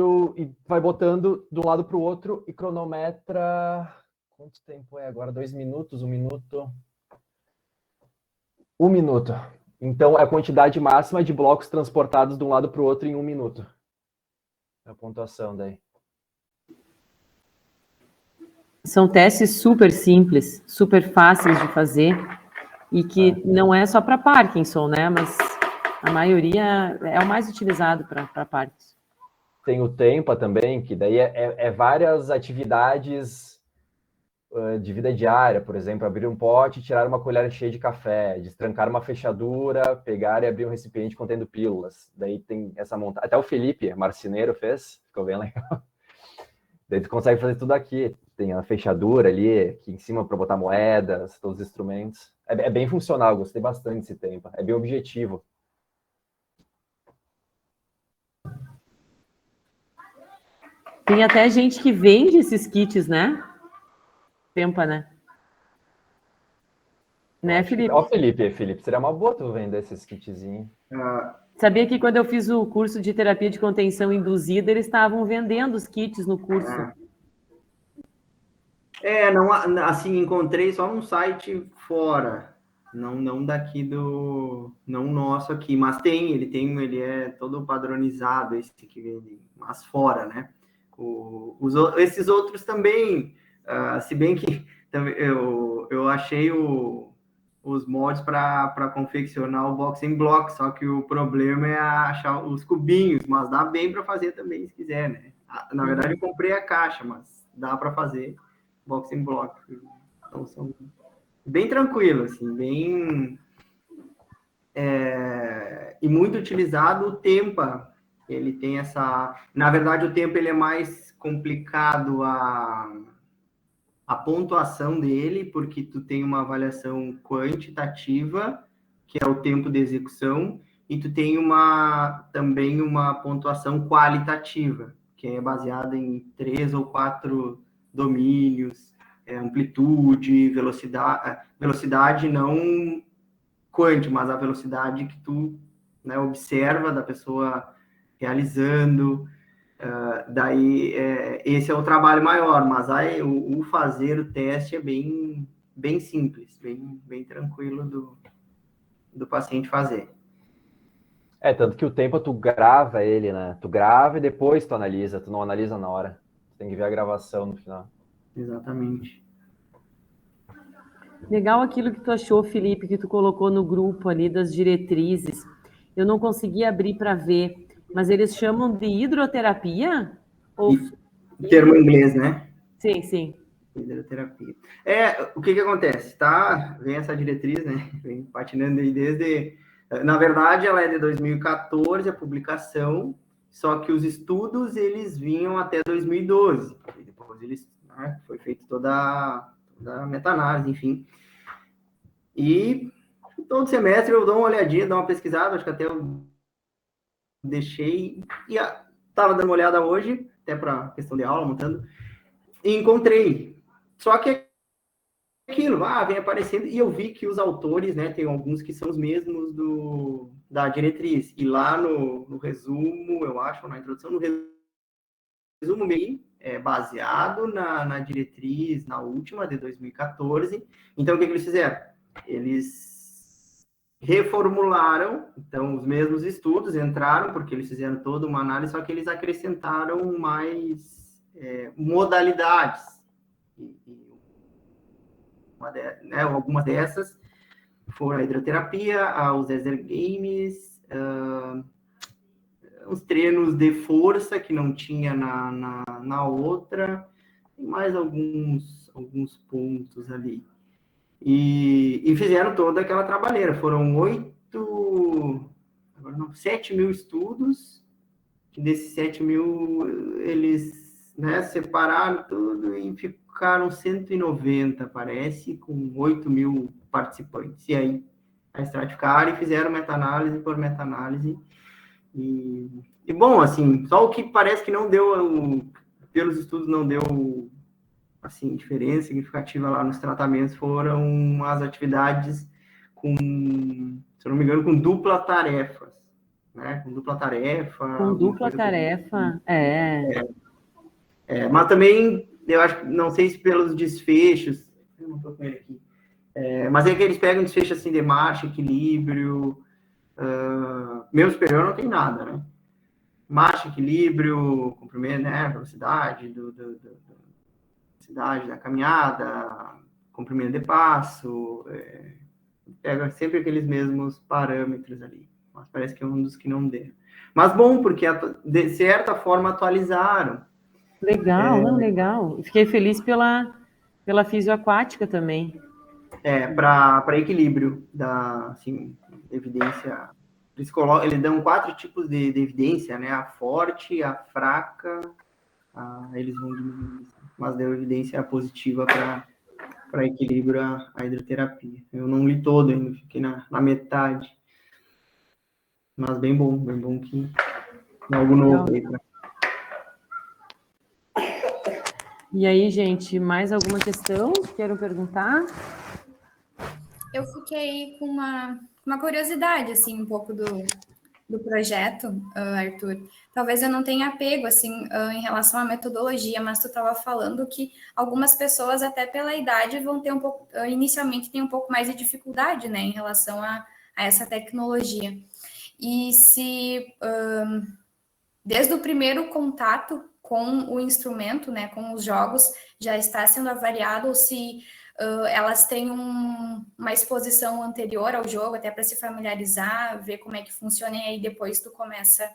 vai botando de um lado para o outro e cronometra... Quanto tempo é agora? 2 minutos? 1 minuto? 1 minuto. Então, é a quantidade máxima de blocos transportados de um lado para o outro em 1 minuto. É a pontuação daí. São testes super simples, super fáceis de fazer, e que não é só para Parkinson, né? Mas a maioria é o mais utilizado para Parkinson. Tem o Tempa também, que daí é várias atividades de vida diária, por exemplo, abrir um pote, tirar uma colher cheia de café, destrancar uma fechadura, pegar e abrir um recipiente contendo pílulas. Daí tem essa montagem. Até o Felipe, marceneiro, fez, ficou bem legal. Daí tu consegue fazer tudo aqui. Tem a fechadura ali, aqui em cima para botar moedas, todos os instrumentos. É bem funcional, gostei bastante desse tempo. É bem objetivo. Tem até gente que vende esses kits, né? Tempa, né? Né, Felipe? Ó, Felipe, seria uma boa tu vender esses kitzinhos. Sabia que quando eu fiz o curso de terapia de contenção induzida, eles estavam vendendo os kits no curso. Não, assim, encontrei só num site fora, não daqui não nosso aqui, mas ele é todo padronizado, esse que vende, mas fora, né? Esses outros também, se bem que eu achei os moldes para confeccionar o Boxing Block, só que o problema é achar os cubinhos, mas dá bem para fazer também, se quiser, né? Na verdade, eu comprei a caixa, mas dá para fazer Boxing Block. Então, são bem tranquilos, assim, bem... e muito utilizado o Tempa. Ele tem essa... Na verdade, o Tempa ele é mais complicado a pontuação dele, porque tu tem uma avaliação quantitativa, que é o tempo de execução, e tu tem também uma pontuação qualitativa, que é baseada em 3 ou 4 domínios, amplitude, velocidade não quant, mas a velocidade que tu, né, observa da pessoa realizando. Daí, esse é o trabalho maior, mas aí, o fazer o teste é bem simples, bem tranquilo do paciente fazer. Tanto que o tempo tu grava ele, né? Tu grava e depois tu analisa, tu não analisa na hora. Tu tem que ver a gravação no final. Exatamente. Legal aquilo que tu achou, Felipe, que tu colocou no grupo ali das diretrizes. Eu não consegui abrir para ver, mas eles chamam de hidroterapia? Ou Termo em inglês, né? Sim, sim. Hidroterapia. O que acontece? Vem essa diretriz, né? Vem patinando aí desde... Na verdade, ela é de 2014, a publicação, só que os estudos, eles vinham até 2012. E depois eles, né, foi feita toda a meta-análise, enfim. E todo semestre eu dou uma olhadinha, dou uma pesquisada, acho que até eu deixei... E estava dando uma olhada hoje, até para questão de aula, montando, e encontrei. Só que aquilo, vem aparecendo, e eu vi que os autores, né, tem alguns que são os mesmos da diretriz, e lá no resumo, eu acho, na introdução, no resumo meio baseado na diretriz, na última, de 2014, então o que eles fizeram? Eles reformularam, então os mesmos estudos entraram, porque eles fizeram toda uma análise, só que eles acrescentaram mais modalidades, algumas dessas foram a hidroterapia, os exergames, os treinos de força que não tinha na outra, e mais alguns pontos ali. E fizeram toda aquela trabalheira. Foram 7 mil estudos, que desses 7 mil eles, né, separaram tudo e ficaram 190, parece, com 8 mil participantes. E aí, estratificaram e fizeram meta-análise por meta-análise. E bom, assim, só o que parece que não deu, pelos estudos, não deu, assim, diferença significativa lá nos tratamentos foram as atividades com, se eu não me engano, com dupla tarefa. Né? Com dupla tarefa. Com dupla tarefa, mas também, eu acho, não sei se pelos desfechos, eu não estou com ele aqui, mas é que eles pegam desfecho assim de marcha, equilíbrio, meu superior não tem nada, né? Marcha, equilíbrio, comprimento, né? Velocidade velocidade da caminhada, comprimento de passo, pega sempre aqueles mesmos parâmetros ali. Mas parece que é um dos que não deram. Mas bom, porque de certa forma atualizaram. Legal, não, legal. Fiquei feliz pela fisioaquática também. Para equilíbrio da, assim, evidência. Eles dão 4 tipos de evidência, né? A forte, a fraca, eles vão diminuindo, mas deu evidência positiva para equilíbrio a hidroterapia. Eu não li todo ainda, fiquei na metade. Mas bem bom que algo novo aí. E aí, gente, mais alguma questão que queiram perguntar? Eu fiquei com uma curiosidade, assim, um pouco do projeto, Arthur. Talvez eu não tenha apego, assim, em relação à metodologia, mas tu estava falando que algumas pessoas, até pela idade, vão ter um pouco, inicialmente, tem um pouco mais de dificuldade, né, em relação a essa tecnologia. E se, desde o primeiro contato com o instrumento, né, com os jogos, já está sendo avaliado, ou se elas têm uma exposição anterior ao jogo, até para se familiarizar, ver como é que funciona, e aí depois tu começa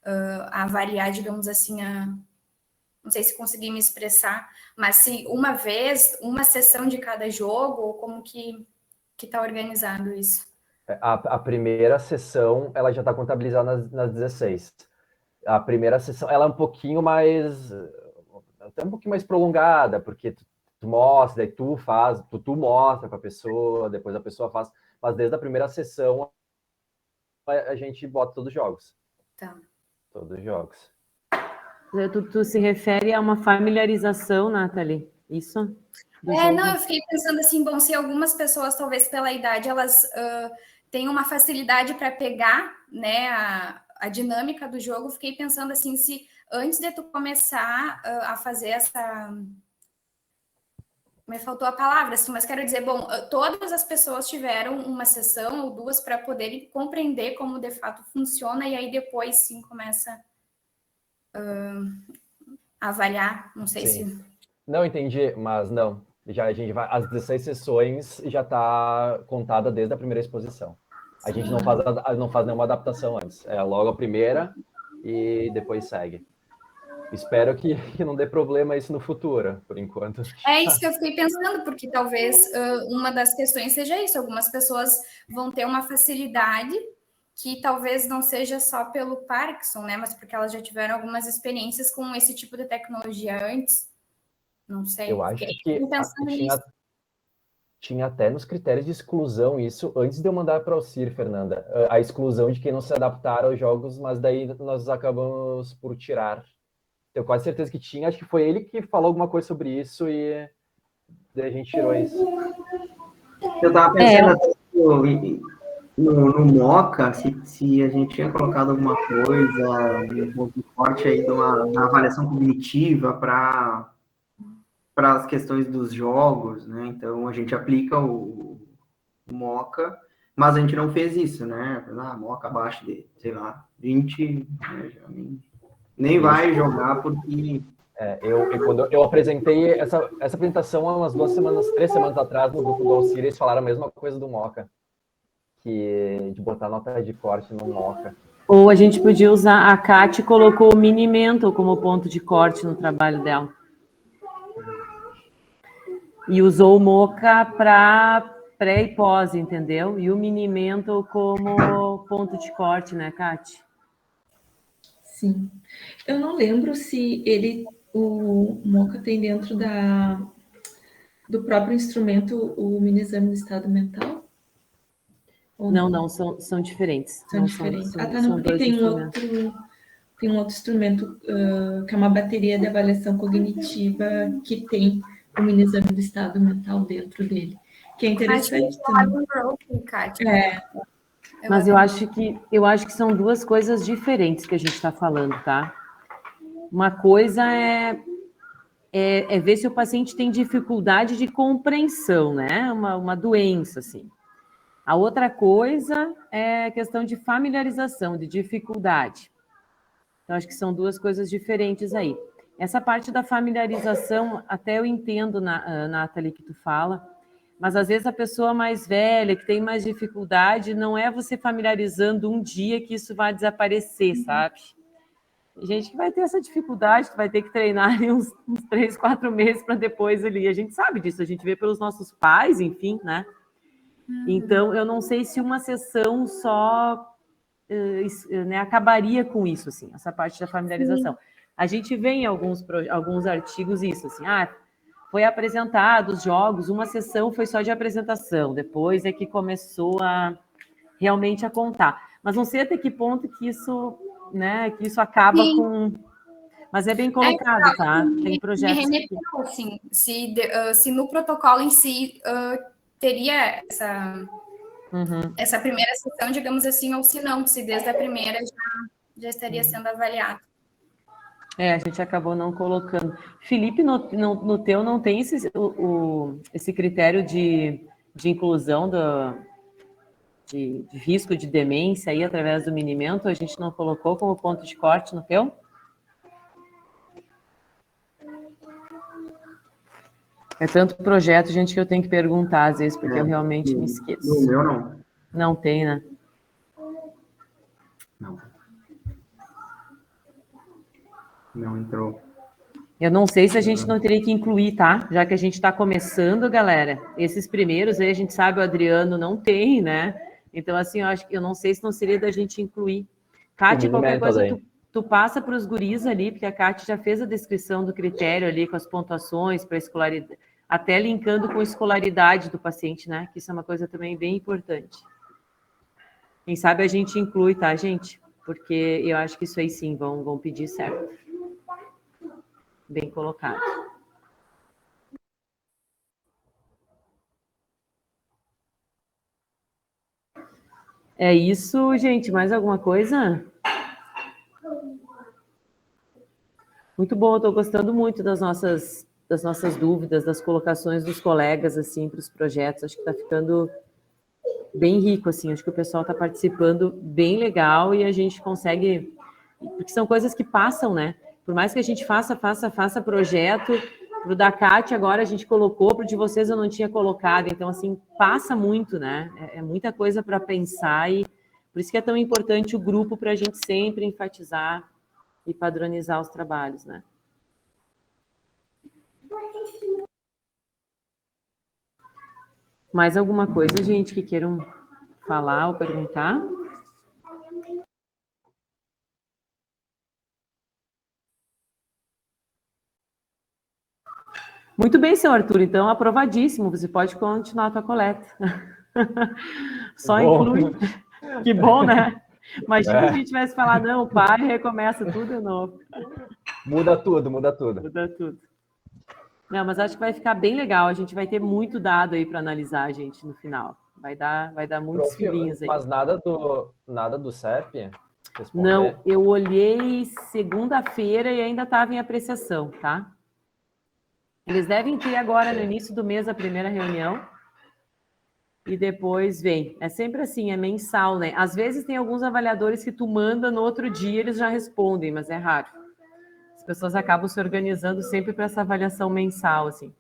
a avaliar, digamos assim, não sei se consegui me expressar, mas se uma vez, uma sessão de cada jogo, ou como que está organizado isso? A primeira sessão, ela já está contabilizada nas 16. A primeira sessão, ela é um pouquinho mais... até um pouquinho mais prolongada, porque tu mostra, daí tu mostra para a pessoa, depois a pessoa faz, mas desde a primeira sessão a gente bota todos os jogos. Tá. Todos os jogos. Tu se refere a uma familiarização, Nathalie, isso? do jogo. Não, eu fiquei pensando assim, bom, se algumas pessoas, talvez pela idade, elas têm uma facilidade para pegar, né, a dinâmica do jogo, fiquei pensando assim, se antes de tu começar a fazer essa... Me faltou a palavra, assim, mas quero dizer, bom, todas as pessoas tiveram uma sessão ou duas para poderem compreender como de fato funciona, e aí depois sim começa a avaliar, não sei Sim. se... Não entendi, mas não. Já a gente vai, as 16 sessões já está contada desde a primeira exposição. A gente não faz nenhuma adaptação antes. É logo a primeira e depois segue. Espero que não dê problema isso no futuro, por enquanto. É isso que eu fiquei pensando, porque talvez uma das questões seja isso. Algumas pessoas vão ter uma facilidade que talvez não seja só pelo Parkinson, né? Mas porque elas já tiveram algumas experiências com esse tipo de tecnologia antes. Não sei. Eu acho que Pensando nisso. tinha até nos critérios de exclusão isso, antes de eu mandar para o CIR, Fernanda, a exclusão de quem não se adaptar aos jogos, mas daí nós acabamos por tirar. Tenho quase certeza que tinha, acho que foi ele que falou alguma coisa sobre isso e daí a gente tirou isso. Eu estava pensando até no Moca, se a gente tinha colocado alguma coisa, um ponto forte aí na avaliação cognitiva para as questões dos jogos, né? Então, a gente aplica o Moca, mas a gente não fez isso, né? Moca abaixo de, sei lá, 20, né? Já nem vai jogar porque... Quando eu apresentei essa apresentação há umas 3 semanas atrás no grupo do Auxílio, eles falaram a mesma coisa do Moca, que de botar nota de corte no Moca. Ou a gente podia usar, a Kate colocou o Minimental como ponto de corte no trabalho dela. E usou o Moca para pré e pós, entendeu? E o Minimental como ponto de corte, né, Kate? Sim. Eu não lembro se o Moca tem dentro do próprio instrumento o mini exame do estado mental? Não, são diferentes. São diferentes. São porque tem um outro instrumento que é uma bateria de avaliação cognitiva que tem o mini exame do estado mental dentro dele, que é interessante também. Mas eu acho que são duas coisas diferentes que a gente está falando, tá? Uma coisa é ver se o paciente tem dificuldade de compreensão, né? Uma doença, assim. A outra coisa é questão de familiarização, de dificuldade. Então, acho que são duas coisas diferentes aí. Essa parte da familiarização, até eu entendo, Nathalie, que tu fala, mas às vezes a pessoa mais velha, que tem mais dificuldade, não é você familiarizando um dia que isso vai desaparecer, sabe? Tem gente que vai ter essa dificuldade, que vai ter que treinar uns 3, 4 meses para depois ali. A gente sabe disso, a gente vê pelos nossos pais, enfim, né? Então, eu não sei se uma sessão só acabaria com isso, assim, essa parte da familiarização. Sim. A gente vê em alguns artigos isso, assim, foi apresentado os jogos, uma sessão foi só de apresentação, depois é que começou realmente a contar. Mas não sei até que ponto que isso, né, que isso acaba Sim. com... Mas é bem colocado, tá? Tem projetos... Me remeteu, assim, se no protocolo em si teria essa primeira sessão, digamos assim, ou se não, se desde a primeira já estaria sendo avaliado. A gente acabou não colocando. Felipe, no teu não tem esse critério de inclusão de risco de demência aí através do Minimento? A gente não colocou como ponto de corte no teu? É tanto projeto, gente, que eu tenho que perguntar às vezes, porque eu realmente me esqueço. No meu, não. Não tem, né? Não entrou. Eu não sei se a gente não teria que incluir, tá? Já que a gente está começando, galera. Esses primeiros aí, a gente sabe, o Adriano não tem, né? Então, assim, eu não sei se não seria da gente incluir. Kátia, qualquer coisa, tu passa para os guris ali, porque a Kátia já fez a descrição do critério ali, com as pontuações para escolaridade, até linkando com a escolaridade do paciente, né? Que isso é uma coisa também bem importante. Quem sabe a gente inclui, tá, gente? Porque eu acho que isso aí sim, vão pedir certo. Bem colocado. É isso, gente. Mais alguma coisa? Muito bom, eu estou gostando muito das nossas dúvidas, das colocações dos colegas, assim, para os projetos. Acho que está ficando bem rico, assim. Acho que o pessoal está participando bem legal e a gente consegue... Porque são coisas que passam, né? Por mais que a gente faça projeto, para o da Cátia agora a gente colocou, para o de vocês eu não tinha colocado. Então, assim, passa muito, né? É muita coisa para pensar e por isso que é tão importante o grupo para a gente sempre enfatizar e padronizar os trabalhos, né? Mais alguma coisa, gente, que queiram falar ou perguntar? Muito bem, senhor Arthur. Então, aprovadíssimo. Você pode continuar a tua coleta. Só inclui. Que bom, né? Imagina se a gente tivesse falado, não, para e recomeça tudo de novo. Muda tudo. Muda tudo. Não, mas acho que vai ficar bem legal. A gente vai ter muito dado aí para analisar, gente, no final. Vai dar muitos filhinhos aí. Mas nada do CEP? Responder. Não, eu olhei segunda-feira e ainda estava em apreciação, tá? Eles devem ter agora no início do mês a primeira reunião e depois vem. É sempre assim, é mensal, né? Às vezes tem alguns avaliadores que tu manda no outro dia, eles já respondem, mas é raro. As pessoas acabam se organizando sempre para essa avaliação mensal, assim.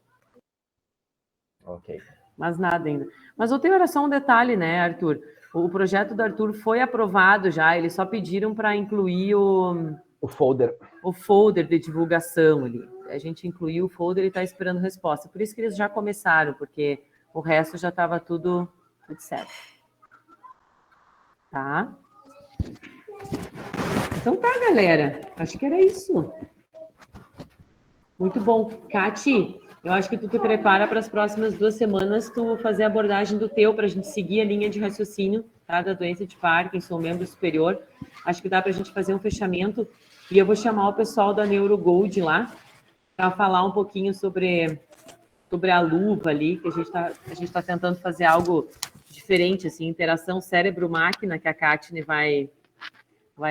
Ok. Mas nada ainda. Mas eu tenho era só um detalhe, né, Arthur? O projeto do Arthur foi aprovado já, eles só pediram para incluir o folder de divulgação ali. A gente incluiu o folder e está esperando resposta. Por isso que eles já começaram, porque o resto já estava tudo certo. Tá? Então tá, galera. Acho que era isso. Muito bom. Cati, eu acho que tu te prepara para as próximas 2 semanas tu fazer a abordagem do teu, para a gente seguir a linha de raciocínio, tá? Da doença de Parkinson, membro superior. Acho que dá para a gente fazer um fechamento. E eu vou chamar o pessoal da NeuroGold lá, para falar um pouquinho sobre a luva ali, que a gente está tentando fazer algo diferente, assim, interação cérebro-máquina, que a Katine vai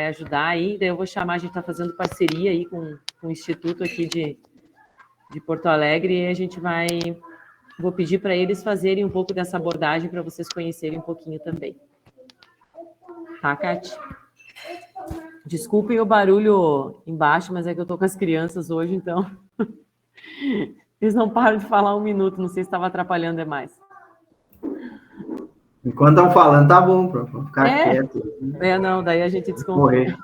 ajudar aí. Daí eu vou chamar, a gente está fazendo parceria aí com o Instituto aqui de Porto Alegre, e a gente vou pedir para eles fazerem um pouco dessa abordagem para vocês conhecerem um pouquinho também. Tá, Kati? Desculpem o barulho embaixo, mas é que eu estou com as crianças hoje, então eles não param de falar 1 minuto, não sei se estava atrapalhando demais. Enquanto estão falando, tá bom, prof. Vou ficar quieto. Não, daí a gente desconfia.